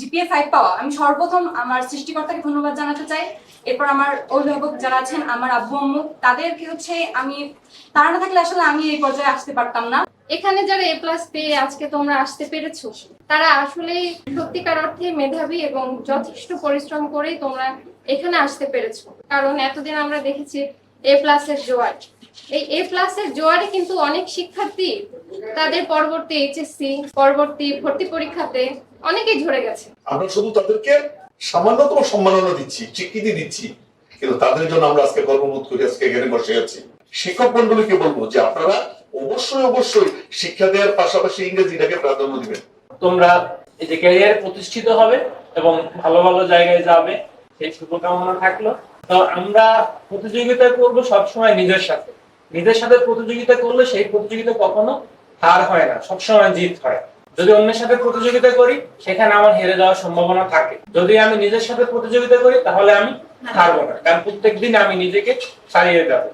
GPA 5 পাওয়া, আমি সর্বপ্রথম আমার সৃষ্টিকর্তাকে ধন্যবাদ জানাতে চাই। এরপর আমার অভিভাবক যারা আছেন, আমার আব্বু আম্মু, তাদেরকে হচ্ছে তারা না থাকলে আসলে আমি এই পর্যায়ে আসতে পারতাম না। এখানে যারা এ প্লাস পেয়ে আজকে তোমরা আসতে পেরেছো, তারা আসলে সত্যিকার অর্থে মেধাবী এবং যথেষ্ট পরিশ্রম করেই তোমরা এখানে আসতে পেরেছো। কারণ এতদিন আমরা দেখেছি এ প্লাসের জোয়ার, এই এ প্লাসের জোয়ারে কিন্তু অনেক শিক্ষার্থী তাদের পরবর্তী এইচএসসি, পরবর্তী ভর্তি পরীক্ষাতে অনেকেই ঝরে গেছে। আমরা শুধু তাদেরকে সামান্যতম সম্মাননা দিচ্ছি, স্বীকৃতি দিচ্ছি, কিন্তু তাদের জন্য আমরা আজকে গর্ববোধ করি, আজকে এখানে বসে আছি। শিক্ষক মন্ডলীকে বলবো যে আপনারা অবশ্যই শিক্ষা দেওয়ার পাশাপাশি ইংরেজিটাকে প্রাধান্য দিবেন। তোমরা এই যে ক্যারিয়ার প্রতিষ্ঠিত হবে এবং ভালো ভালো জায়গায় যাবে, এই শুভকামনা থাকলো। তো আমরা প্রতিযোগিতা করব সবসময় নিজের সাথে প্রতিযোগিতা করলে সেই প্রতিযোগিতা কখনো হার হয় না, সবসময় জিত হয়। যদি অন্যের সাথে প্রতিযোগিতা করি সেখানে আমার হেরে যাওয়ার সম্ভাবনা থাকে। যদি আমি নিজের সাথে প্রতিযোগিতা করি তাহলে আমি হারবো না, কারণ প্রত্যেকদিন আমি নিজেকে ছাড়িয়ে যাবো।